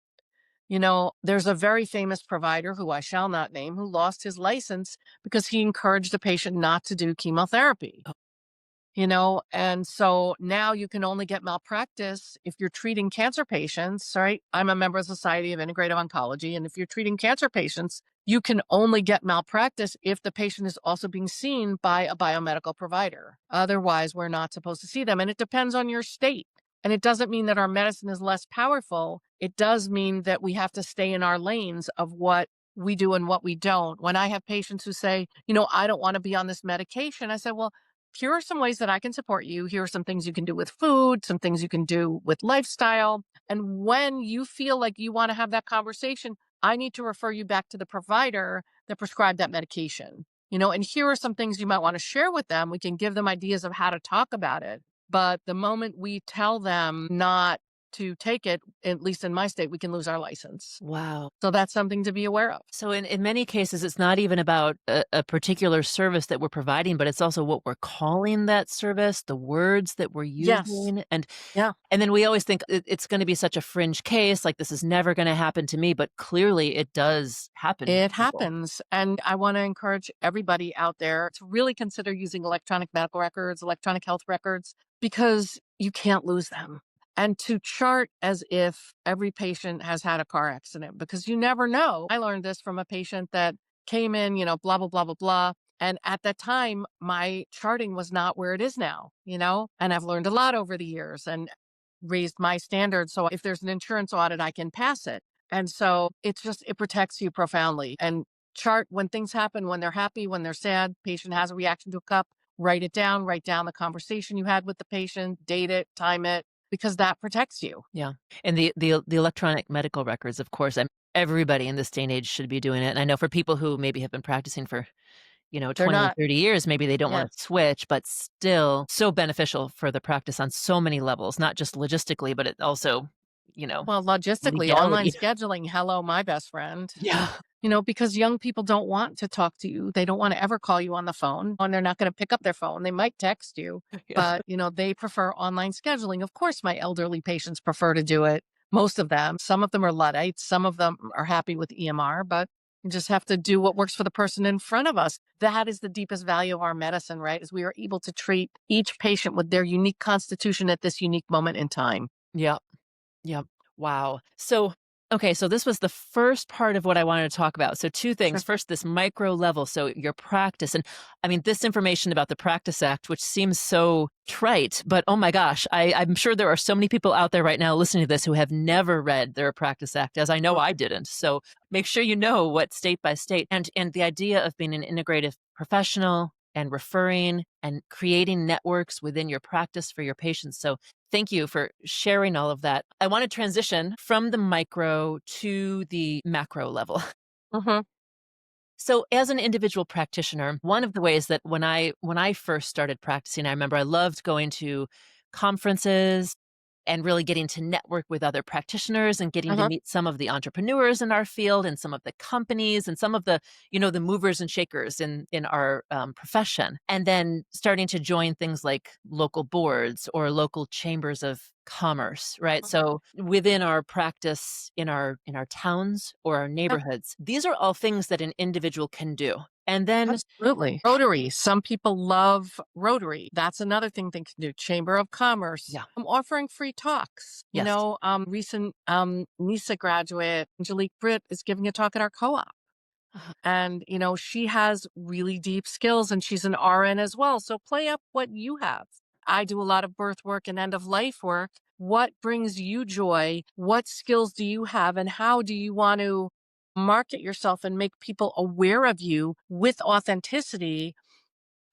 There's a very famous provider who I shall not name who lost his license because he encouraged a patient not to do chemotherapy. Oh, And so now you can only get malpractice if you're treating cancer patients, right? I'm a member of the Society of Integrative Oncology. And if you're treating cancer patients, you can only get malpractice if the patient is also being seen by a biomedical provider. Otherwise, we're not supposed to see them. And it depends on your state. And it doesn't mean that our medicine is less powerful. It does mean that we have to stay in our lanes of what we do and what we don't. When I have patients who say, I don't want to be on this medication, I said, well, here are some ways that I can support you. Here are some things you can do with food, some things you can do with lifestyle. And when you feel like you want to have that conversation, I need to refer you back to the provider that prescribed that medication. And here are some things you might want to share with them. We can give them ideas of how to talk about it. But the moment we tell them not to take it, at least in my state, we can lose our license. wow. So that's something to be aware of. So in many cases, it's not even about a particular service that we're providing, but it's also what we're calling that service, the words that we're Yes. using, and Yeah. and then we always think it's going to be such a fringe case, like this is never going to happen to me, but clearly it does happen to It people. happens. And I want to encourage everybody out there to really consider using electronic medical records, electronic health records, because you can't lose them. And to chart as if every patient has had a car accident, because you never know. I learned this from a patient that came in, blah, blah, blah, blah, blah. And at that time, my charting was not where it is now, and I've learned a lot over the years and raised my standards. So if there's an insurance audit, I can pass it. And so it protects you profoundly and chart when things happen, when they're happy, when they're sad, patient has a reaction to a cup, write it down, write down the conversation you had with the patient, date it, time it, because that protects you. Yeah, and the electronic medical records, of course, everybody in this day and age should be doing it. And I know for people who maybe have been practicing for They're 20 or not, 30 years, maybe they don't yeah. want to switch, but still so beneficial for the practice on so many levels, not just logistically, but it also, you know, Well, logistically, online legality. scheduling, hello, my best friend. Yeah. Because young people don't want to talk to you. They don't want to ever call you on the phone and they're not going to pick up their phone. They might text you, Yeah. but they prefer online scheduling. Of course, my elderly patients prefer to do it. Most of them, some of them are Luddites, some of them are happy with EMR, but you just have to do what works for the person in front of us. That is the deepest value of our medicine, right? Is we are able to treat each patient with their unique constitution at this unique moment in time. Yep. Yep. Wow. So Okay, so this was the first part of what I wanted to talk about. So, two Sure. things. First, this micro level. So, your practice. And I mean, this information about the Practice Act, which seems so trite, but oh my gosh, I'm sure there are so many people out there right now listening to this who have never read their Practice Act, as I know Mm. I didn't. So, make sure you know what state by state and the idea of being an integrative professional and referring and creating networks within your practice for your patients. So, thank you for sharing all of that. I want to transition from the micro to the macro level. Mhm. So as an individual practitioner, one of the ways that when I first started practicing, I remember I loved going to conferences and really getting to network with other practitioners and getting to Uh-huh. meet some of the entrepreneurs in our field and some of the companies and some of the, the movers and shakers in our profession. And then starting to join things like local boards or local chambers of commerce, right? Mhm. So within our practice in our towns or our Yeah, neighborhoods, these are all things that an individual can do. And then absolutely. Rotary. Some people love Rotary. That's another thing they can do. Chamber of Commerce. yeah. I'm offering free talks. Yes. Recent NISA graduate, Angelique Britt, is giving a talk at our co-op. Uh, And, she has really deep skills and she's an RN as well. So play up what you have. I do a lot of birth work and end of life work. What brings you joy? What skills do you have? And how do you want to market yourself and make people aware of you with authenticity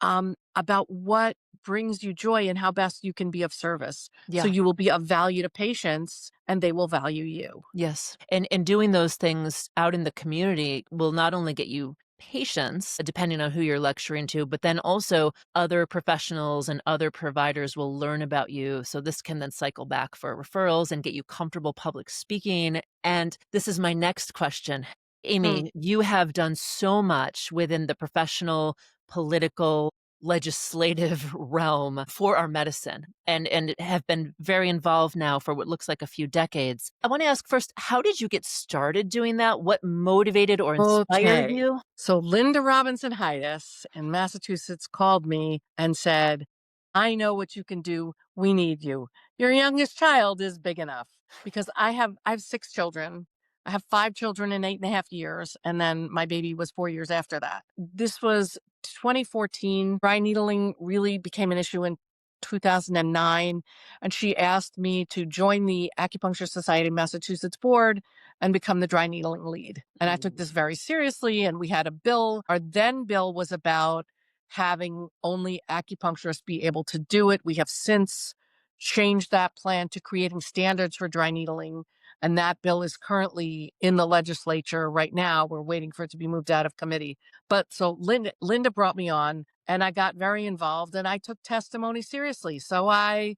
about what brings you joy and how best you can be of service? So yeah. you will be of value to patients and they will value you. Yes. And doing those things out in the community will not only get you patients, depending on who you're lecturing to, but then also other professionals and other providers will learn about you. So this can then cycle back for referrals and get you comfortable public speaking. And this is my next question. Hmm. Amy, you have done so much within the professional, political, legislative realm for our medicine and have been very involved now for what looks like a few decades. I want to ask first, how did you get started doing that? What motivated or inspired Okay. you? So Linda Robinson Heidiss in Massachusetts called me and said, I know what you can do. We need you. Your youngest child is big enough because I have 6 children. I have 5 children in 8.5 years. And then my baby was 4 years after that. This was 2014. Dry needling really became an issue in 2009. And she asked me to join the Acupuncture Society of Massachusetts board and become the dry needling lead. And I took Mm. this very seriously. And we had a bill. Our then bill was about having only acupuncturists be able to do it. We have since changed that plan to creating standards for dry needling. And that bill is currently in the legislature right now. We're waiting for it to be moved out of committee. But so Linda brought me on and I got very involved and I took testimony seriously. So I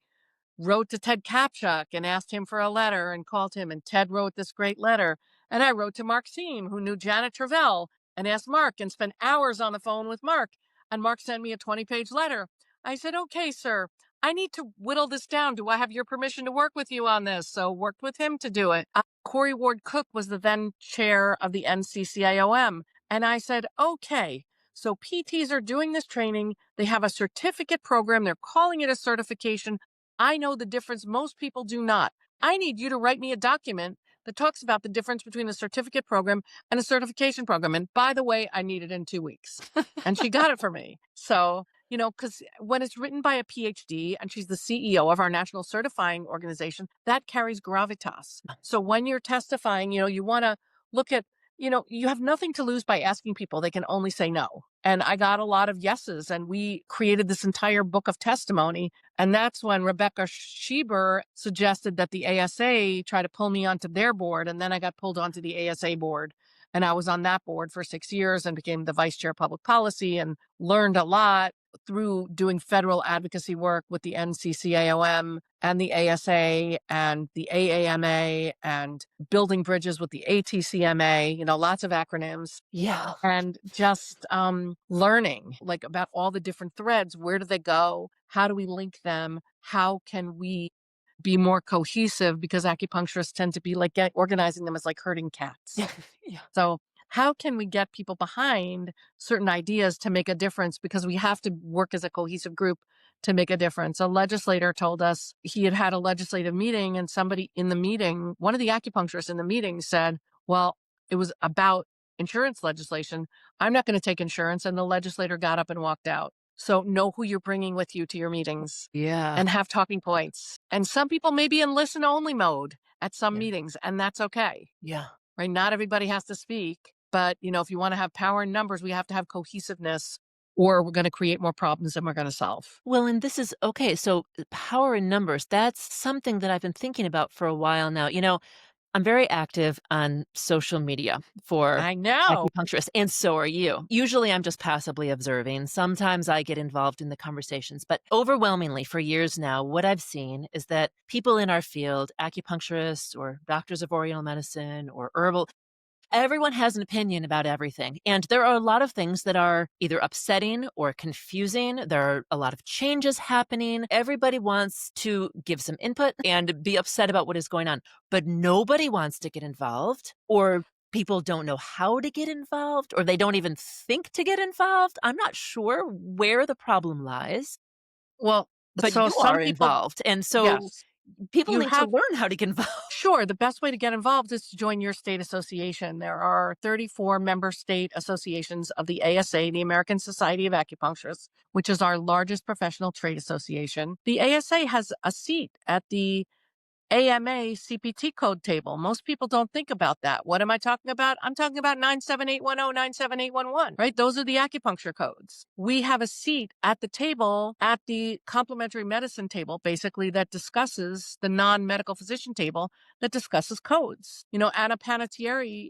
wrote to Ted Kapchuk and asked him for a letter and called him. And Ted wrote this great letter. And I wrote to Mark Seam, who knew Janet Travell, and asked Mark and spent hours on the phone with Mark. And Mark sent me a 20-page letter. I said, okay, sir, I need to whittle this down. Do I have your permission to work with you on this? So worked with him to do it. Corey Ward Cook was the then chair of the NCCIOM. And I said, okay, so PTs are doing this training. They have a certificate program. They're calling it a certification. I know the difference most people do not. I need you to write me a document that talks about the difference between a certificate program and a certification program. And by the way, I need it in 2 weeks. And she got it for me. So, because when it's written by a PhD and she's the CEO of our national certifying organization, that carries gravitas. So when you're testifying, you want to look at, you have nothing to lose by asking people. They can only say no. And I got a lot of yeses. And we created this entire book of testimony, and that's when Rebecca Schieber suggested that the ASA try to pull me onto their board. And then I got pulled onto the ASA board. And I was on that board for 6 years and became the vice chair of public policy and learned a lot through doing federal advocacy work with the NCCAOM and the ASA and the AAMA and building bridges with the ATCMA, lots of acronyms Yeah. and just learning like about all the different threads. Where do they go? How do we link them? How can we be more cohesive? Because acupuncturists tend to be like organizing them as like herding cats. Yeah. So how can we get people behind certain ideas to make a difference? Because we have to work as a cohesive group to make a difference. A legislator told us he had had a legislative meeting, and somebody in the meeting, one of the acupuncturists in the meeting said, well, it was about insurance legislation. I'm not going to take insurance. And the legislator got up and walked out. So know who you're bringing with you to your meetings Yeah. and have talking points. And some people may be in listen only mode at some Yeah. meetings, and that's okay, Yeah. right? Not everybody has to speak, but if you want to have power in numbers, we have to have cohesiveness, or we're going to create more problems than we're going to solve. Well, and this is okay. So, power in numbers, that's something that I've been thinking about for a while now. I'm very active on social media for I know. acupuncturists, and so are you. Usually, I'm just passively observing. Sometimes I get involved in the conversations, but overwhelmingly for years now, what I've seen is that people in our field, acupuncturists or doctors of Oriental medicine or herbal, everyone has an opinion about everything. And there are a lot of things that are either upsetting or confusing. There are a lot of changes happening. Everybody wants to give some input and be upset about what is going on, but nobody wants to get involved, or people don't know how to get involved, or they don't even think to get involved. I'm not sure where the problem lies, Well, but so you some are people, involved. And so yes, people you need to have. learn how to get involved. Sure, the best way to get involved is to join your state association. There are 34 member state associations of the ASA, the American Society of Acupuncturists, which is our largest professional trade association. The ASA has a seat at the AMA CPT code table. Most people don't think about that. What am I talking about? I'm talking about 97810, 97811, right? Those are the acupuncture codes. We have a seat at the table, at the complementary medicine table, basically, that discusses the non-medical physician table that discusses codes. Anna Panettiere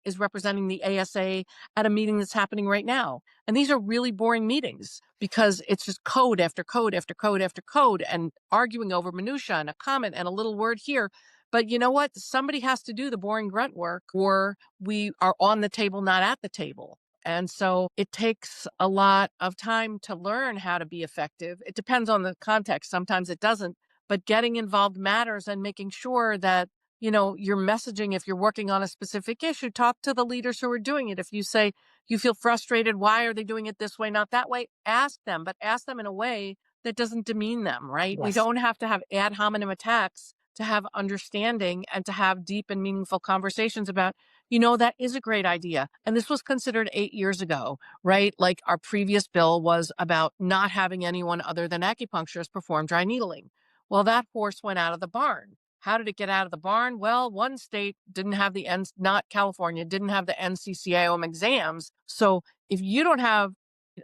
is representing the ASA at a meeting that's happening right now. And these are really boring meetings because it's just code after code after code after code and arguing over minutia and a comment and a little word here. But you know what? Somebody has to do the boring grunt work, or we are on the table, not at the table. And so it takes a lot of time to learn how to be effective. It depends on the context. Sometimes it doesn't, but getting involved matters, and making sure that your messaging, if you're working on a specific issue, talk to the leaders who are doing it. If you say, you feel frustrated, why are they doing it this way, not that way? Ask them, but ask them in a way that doesn't demean them, right? We Yes. don't have to have ad hominem attacks to have understanding and to have deep and meaningful conversations about, that is a great idea. And this was considered 8 years ago, right? Like our previous bill was about not having anyone other than acupuncturists perform dry needling. Well, that horse went out of the barn. How did it get out of the barn? Well, one state didn't have not California, didn't have the NCCIOM exams. So if you don't have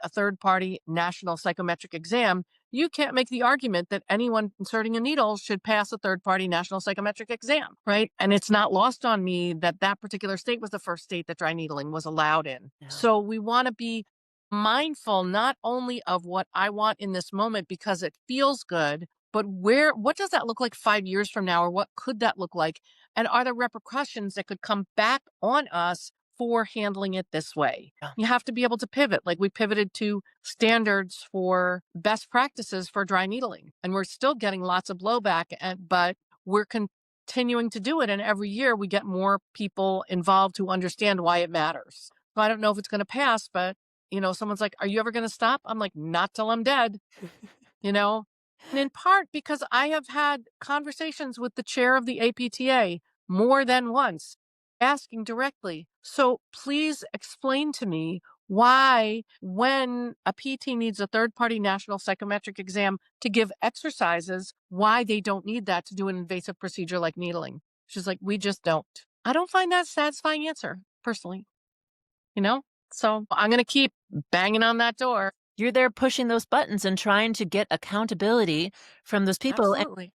a third party national psychometric exam, you can't make the argument that anyone inserting a needle should pass a third party national psychometric exam, right? And it's not lost on me that that particular state was the first state that dry needling was allowed in. Yeah. So we want to be mindful not only of what I want in this moment because it feels good, but what does that look like 5 years from now, or what could that look like? And are there repercussions that could come back on us for handling it this way? Yeah. You have to be able to pivot. Like we pivoted to standards for best practices for dry needling, and we're still getting lots of blowback, but we're continuing to do it. And every year we get more people involved who understand why it matters. So I don't know if it's going to pass, but someone's like, are you ever going to stop? I'm like, not till I'm dead, you know? And in part because I have had conversations with the chair of the APTA more than once, asking directly, so please explain to me why, when a PT needs a third party national psychometric exam to give exercises, why they don't need that to do an invasive procedure like needling. She's like, we just don't. I don't find that a satisfying answer, personally, you know? So I'm going to keep banging on that door. You're there pushing those buttons and trying to get accountability from those people. And Absolutely.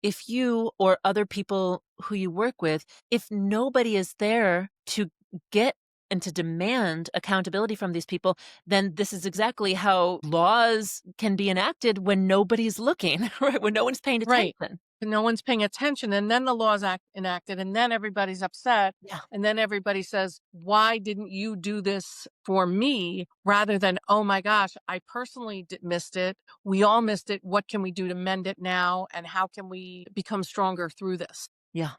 if you or other people who you work with, if nobody is there to get and to demand accountability from these people, then this is exactly how laws can be enacted when nobody's looking, right? When no one's paying Right. attention. No one's paying attention. And then the law's enacted, and then everybody's upset. Yeah. And then everybody says, why didn't you do this for me? Rather than, oh my gosh, I personally missed it. We all missed it. What can we do to mend it now? And how can we become stronger through this? Yeah.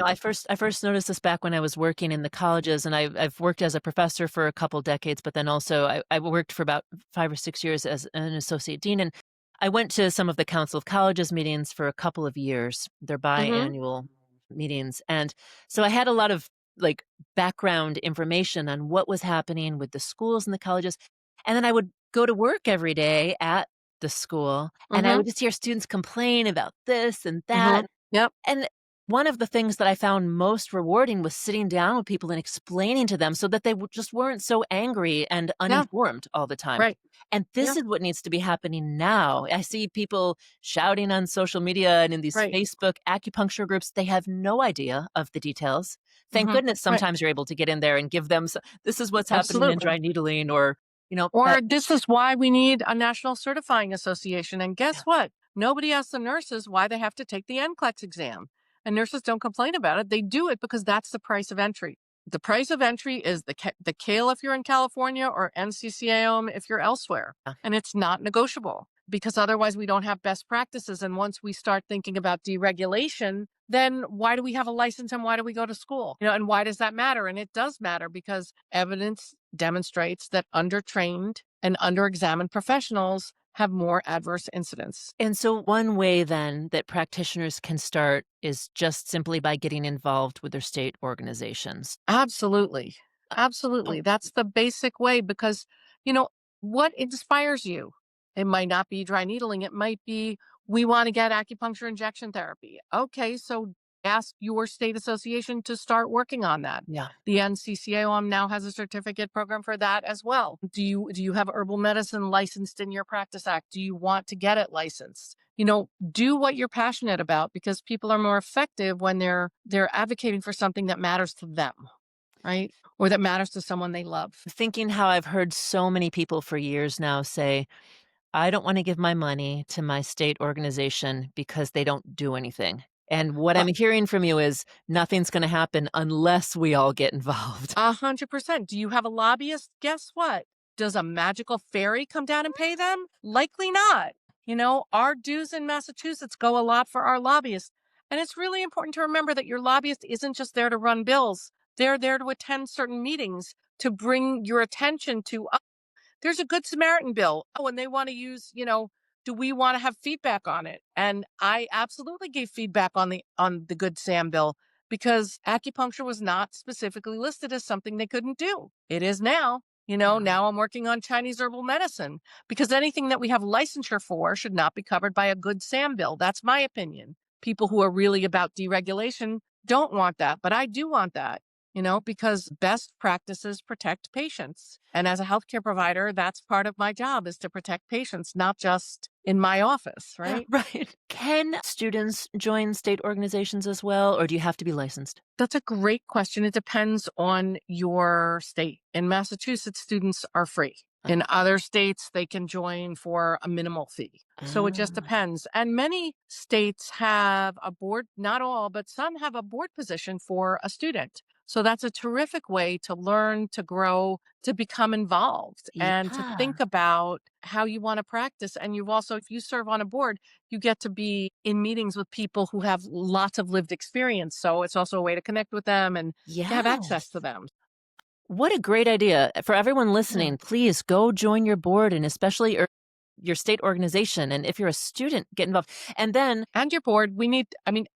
I first noticed this back when I was working in the colleges, and I've worked as a professor for a couple decades, but then also I worked for about 5 or 6 years as an associate dean, and I went to some of the Council of Colleges meetings for a couple of years, their Mhm. biannual meetings, and so I had a lot of, like, background information on what was happening with the schools and the colleges, and then I would go to work every day at the school, and I Mhm. would just hear students complain about this and that, Mhm. Yep. and one of the things that I found most rewarding was sitting down with people and explaining to them so that they just weren't so angry and Yeah. uninformed all the time. Right. And Yeah. this is what needs to be happening now. I see people shouting on social media and in these Right. Facebook acupuncture groups. They have no idea of the details. Thank Mhm. goodness Right. sometimes you're able to get in there and give them, this is what's happening in Absolutely. dry needling, or, Or but this is why we need a national certifying association. And guess yeah, what? Nobody asks the nurses why they have to take the NCLEX exam. And nurses don't complain about it. They do it because that's the price of entry. The price of entry is the CALE if you're in California or NCCAOM if you're elsewhere. yeah. And it's not negotiable because otherwise we don't have best practices. And once we start thinking about deregulation, then why do we have a license and why do we go to school? And why does that matter? And it does matter because evidence demonstrates that undertrained and underexamined professionals have more adverse incidents. And so, one way then that practitioners can start is just simply by getting involved with their state organizations. Absolutely. Oh, Absolutely. That's the basic way because, you know, what inspires you? It might not be dry needling. It might be we want to get acupuncture injection therapy. Okay, so ask your state association to start working on that. yeah. The NCCAOM now has a certificate program for that as well. Do you have herbal medicine licensed in your practice act? Do you want to get it licensed? Do what you're passionate about because people are more effective when they're advocating for something that matters to them, right? Or that matters to someone they love. Thinking how I've heard so many people for years now say, I don't want to give my money to my state organization because they don't do anything. And what I'm Well, hearing from you is nothing's going to happen unless we all get involved. 100%. Do you have a lobbyist? Guess what? Does a magical fairy come down and pay them? Likely not. Our dues in Massachusetts go a lot for our lobbyists. And it's really important to remember that your lobbyist isn't just there to run bills. They're there to attend certain meetings, to bring your attention to there's a Good Samaritan bill. Oh, and they want to use, do we want to have feedback on it? And I absolutely gave feedback on the Good Sam bill because acupuncture was not specifically listed as something they couldn't do. It is now. Yeah. Now I'm working on Chinese herbal medicine because anything that we have licensure for should not be covered by a Good Sam bill. That's my opinion. People who are really about deregulation don't want that, but I do want that because best practices protect patients. And as a healthcare provider, that's part of my job is to protect patients, not just in my office, right? Right. Can students join state organizations as well, or do you have to be licensed? That's a great question. It depends on your state. In Massachusetts, students are free. Uh, In other states, they can join for a minimal fee. So it just ah, depends. And many states have a board, not all, but some have a board position for a student. So that's a terrific way to learn, to grow, to become involved, and to yeah. think about how you want to practice. And you've also, if you serve on a board, you get to be in meetings with people who have lots of lived experience. So it's also a way to connect with them and to have access Yes. to them. What a great idea. For everyone Yeah. listening, please go join your board and especially your state organization. And if you're a student, get involved. And then, And your board,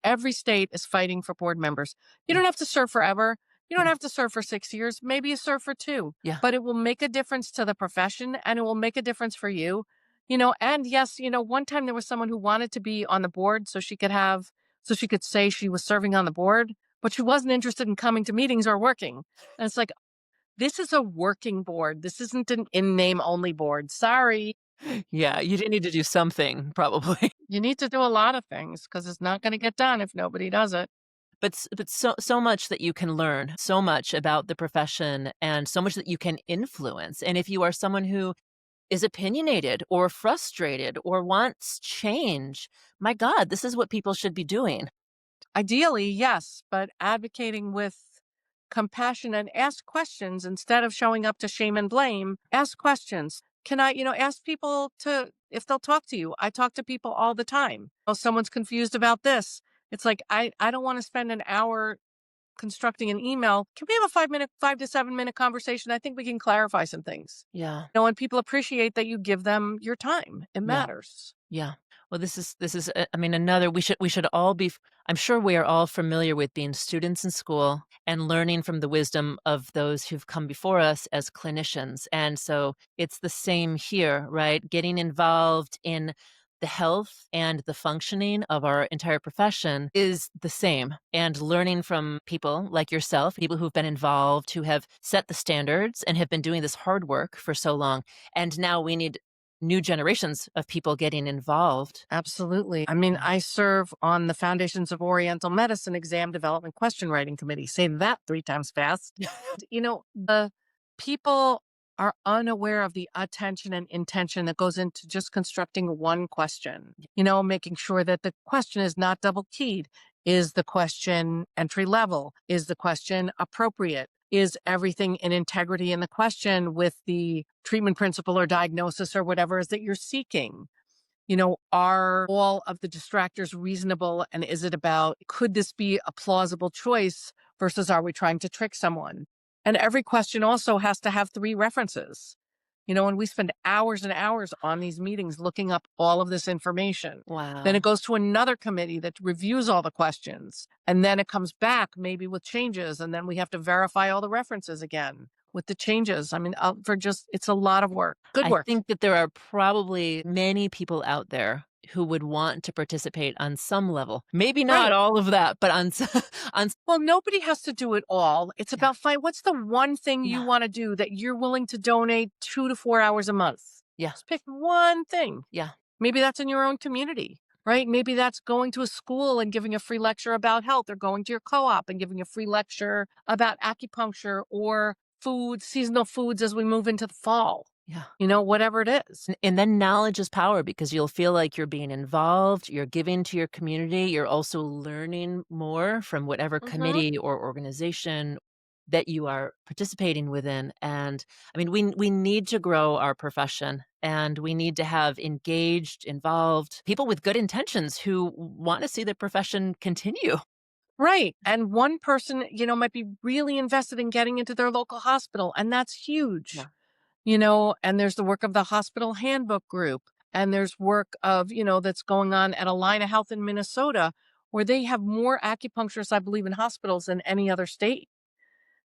every state is fighting for board members. You yeah, don't have to serve forever. You don't yeah, have to serve for 6 years. Maybe you serve for two, yeah. but it will make a difference to the profession and it will make a difference for you. And yes, one time there was someone who wanted to be on the board so she could say she was serving on the board, but she wasn't interested in coming to meetings or working. And it's like, this is a working board. This isn't an in name only board. Sorry. Yeah, you do need to do something probably. You need to do a lot of things because it's not going to get done if nobody does it. But so much that you can learn, so much about the profession and so much that you can influence. And if you are someone who is opinionated or frustrated or wants change, my God, this is what people should be doing. Ideally, yes, but advocating with compassion and ask questions instead of showing up to shame and blame. Ask questions. Can I, ask people to if they'll talk to you. I talk to people all the time. Oh, someone's confused about this. It's like, I don't want to spend an hour constructing an email. Can we have a 5 minute, 5 to 7 minute conversation? I think we can clarify some things. Yeah. And people appreciate that you give them your time. It Yeah. matters. Yeah. Well, this is I mean, another we should all be I'm sure we are all familiar with being students in school and learning from the wisdom of those who've come before us as clinicians. And so it's the same here, right? Getting involved in the health and the functioning of our entire profession is the same. And learning from people like yourself, people who've been involved, who have set the standards and have been doing this hard work for so long. And now we need new generations of people getting involved. Absolutely. Yeah. I serve on the Foundations of Oriental Medicine Exam Development Question Writing Committee. Say that 3 times fast. The people are unaware of the attention and intention that goes into just constructing one question, making sure that the question is not double keyed. Is the question entry level? Is the question appropriate? Is everything in integrity in the question with the treatment principle or diagnosis or whatever it is that you're seeking? Are all of the distractors reasonable? And is it about, could this be a plausible choice versus are we trying to trick someone? And every question also has to have 3 references. And we spend hours and hours on these meetings looking up all of this information. Then it Wow. goes to another committee that reviews all the questions. And then it comes back maybe with changes. And then we have to verify all the references again with the changes. It's a lot of work. Good I work. think that there are probably many people out there who would want to participate on some level. Maybe not Right. all of that, but on Well, nobody has to do it all. It's yeah. about what's the one thing you Yeah. want to do that you're willing to donate 2 to 4 hours a month? Yeah. Just pick one thing. Yeah. Maybe that's in your own community, right? Maybe that's going to a school and giving a free lecture about health, or going to your co-op and giving a free lecture about acupuncture or food, seasonal foods as we move into the fall, Yeah. whatever it is. And then knowledge is power because you'll feel like you're being involved, you're giving to your community, you're also learning more from whatever Hmm. committee or organization that you are participating within. And I mean, we need to grow our profession and we need to have engaged, involved people with good intentions who want to see the profession continue. Right. And one person, might be really invested in getting into their local hospital, and that's huge. Yeah. And there's the work of the hospital handbook group. And there's work of, that's going on at Alina Health in Minnesota, where they have more acupuncturists, I believe, in hospitals than any other state,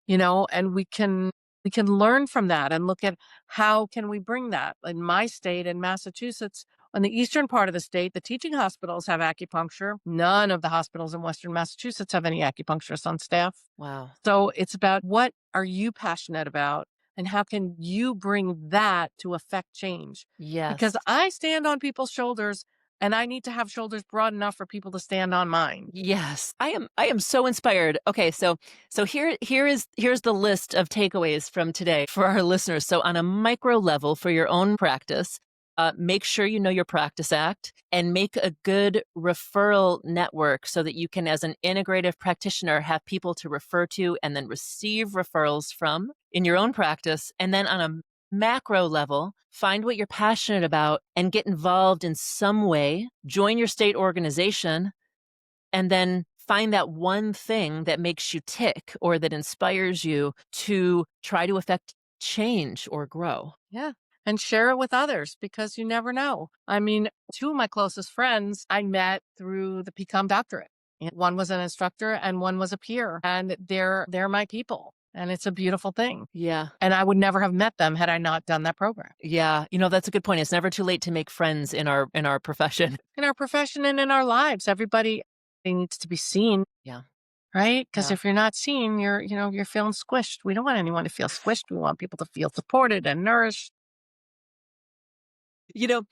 and we can learn from that and look at how can we bring that. In my state, in Massachusetts, on the eastern part of the state, the teaching hospitals have acupuncture. None of the hospitals in Western Massachusetts have any acupuncturists on staff. Wow. So it's about, what are you passionate about and how can you bring that to affect change? Yes. Because I stand on people's shoulders and I need to have shoulders broad enough for people to stand on mine. Yes, I am so inspired. Okay, so here's the list of takeaways from today for our listeners. So on a micro level for your own practice, make sure you know your practice act and make a good referral network so that you can, as an integrative practitioner, have people to refer to and then receive referrals from in your own practice. And then on a macro level, find what you're passionate about and get involved in some way. Join your state organization and then find that one thing that makes you tick or that inspires you to try to affect change or grow. Yeah. And share it with others because you never know. 2 of my closest friends I met through the PCOM doctorate. And one was an instructor and one was a peer. And they're my people. And it's a beautiful thing. Yeah. And I would never have met them had I not done that program. Yeah. That's a good point. It's never too late to make friends in our profession. In our profession and in our lives, everybody needs to be seen, Yeah. right? Because Yeah. if you're not seen, you're feeling squished. We don't want anyone to feel squished. We want people to feel supported and nourished.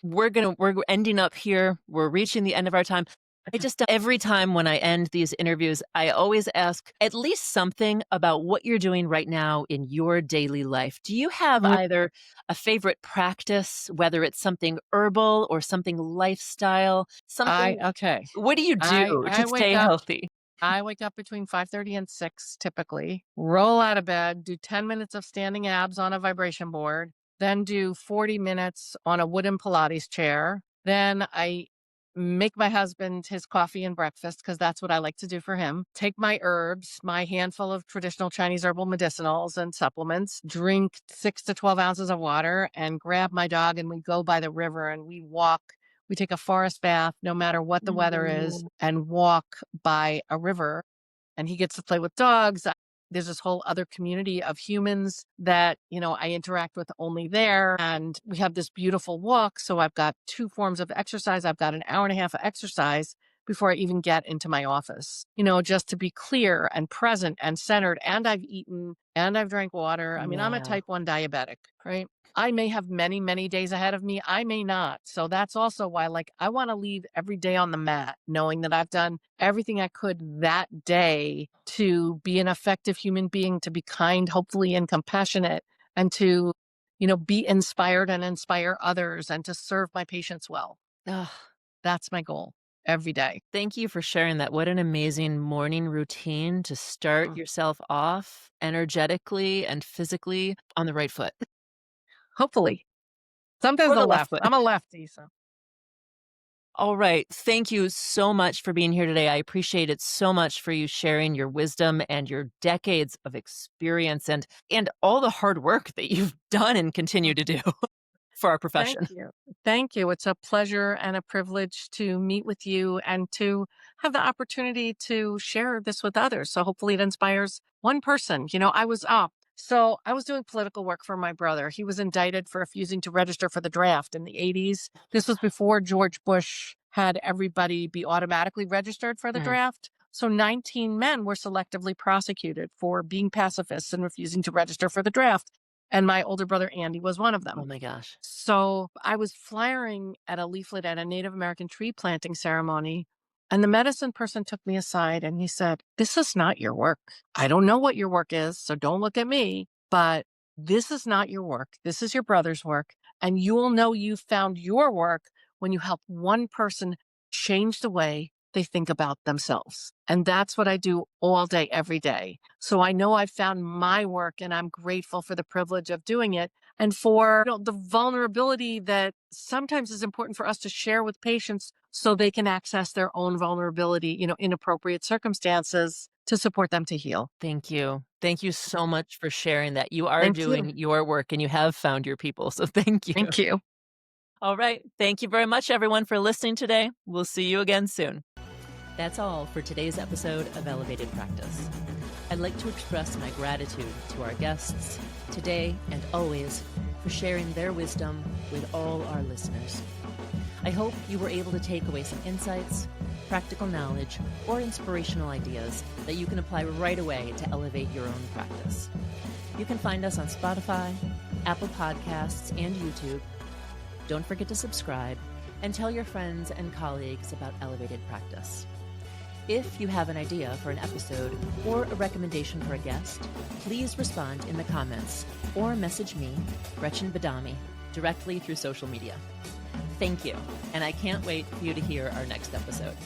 We're ending up here. We're reaching the end of our time. I just every time when I end these interviews, I always ask at least something about what you're doing right now in your daily life. Do you have either a favorite practice, whether it's something herbal or something lifestyle, I something okay. what do you I do to I wake stay up healthy? I wake up between 5:30 and 6 typically. Roll out of bed, do 10 minutes of standing abs on a vibration board, then do 40 minutes on a wooden Pilates chair. Then I make my husband his coffee and breakfast because that's what I like to do for him. Take my herbs, my handful of traditional Chinese herbal medicinals and supplements, drink 6 to 12 ounces of water, and grab my dog, and we go by the river and we walk. We take a forest bath, no matter what the weather is, and walk by a river, and he gets to play with dogs. There's this whole other community of humans that, I interact with only there. And we have this beautiful walk. So I've got 2 forms of exercise. I've got an hour and a half of exercise before I even get into my office, just to be clear and present and centered. And I've eaten and I've drank water. I mean, I'm a Yeah. type 1 diabetic, right? I may have many, many days ahead of me. I may not. So that's also why, I want to leave every day on the mat, knowing that I've done everything I could that day to be an effective human being, to be kind, hopefully, and compassionate, and to, be inspired and inspire others and to serve my patients well. Ugh, That's my goal every day. thank you for sharing that. What an amazing morning routine to start Mm. yourself off energetically and physically on the right foot Hopefully. Sometimes or the the left left. foot. I'm a lefty, so. All right. Thank you so much for being here today. I appreciate it so much for you sharing your wisdom and your decades of experience and all the hard work that you've done and continue to do for our Thank profession. you. Thank you. It's a pleasure and a privilege to meet with you and to have the opportunity to share this with others. So hopefully it inspires one person. I was up. So I was doing political work for my brother. He was indicted for refusing to register for the draft in the 80s. This was before George Bush had everybody be automatically registered for the Mm. draft. So 19 men were selectively prosecuted for being pacifists and refusing to register for the draft. And my older brother, Andy, was one of them. Oh my gosh. So I was flyering at a leaflet at a Native American tree planting ceremony. And the medicine person took me aside and he said, "This is not your work. I don't know what your work is, so don't look at me, but this is not your work. This is your brother's work. And you will know you found your work when you help one person change the way they think about themselves." And that's what I do all day, every day. So I know I've found my work and I'm grateful for the privilege of doing it and for the vulnerability that sometimes is important for us to share with patients so they can access their own vulnerability, in appropriate circumstances to support them to heal. Thank you. Thank you so much for sharing that. You are Thank you. doing your work and you have found your people. So thank you. Thank you. All right. Thank you very much, everyone, for listening today. We'll see you again soon. That's all for today's episode of Elevated Practice. I'd like to express my gratitude to our guests today and always for sharing their wisdom with all our listeners. I hope you were able to take away some insights, practical knowledge, or inspirational ideas that you can apply right away to elevate your own practice. You can find us on Spotify, Apple Podcasts, and YouTube. Don't forget to subscribe and tell your friends and colleagues about Elevated Practice. If you have an idea for an episode or a recommendation for a guest, please respond in the comments or message me, Gretchen Badami, directly through social media. Thank you, and I can't wait for you to hear our next episode.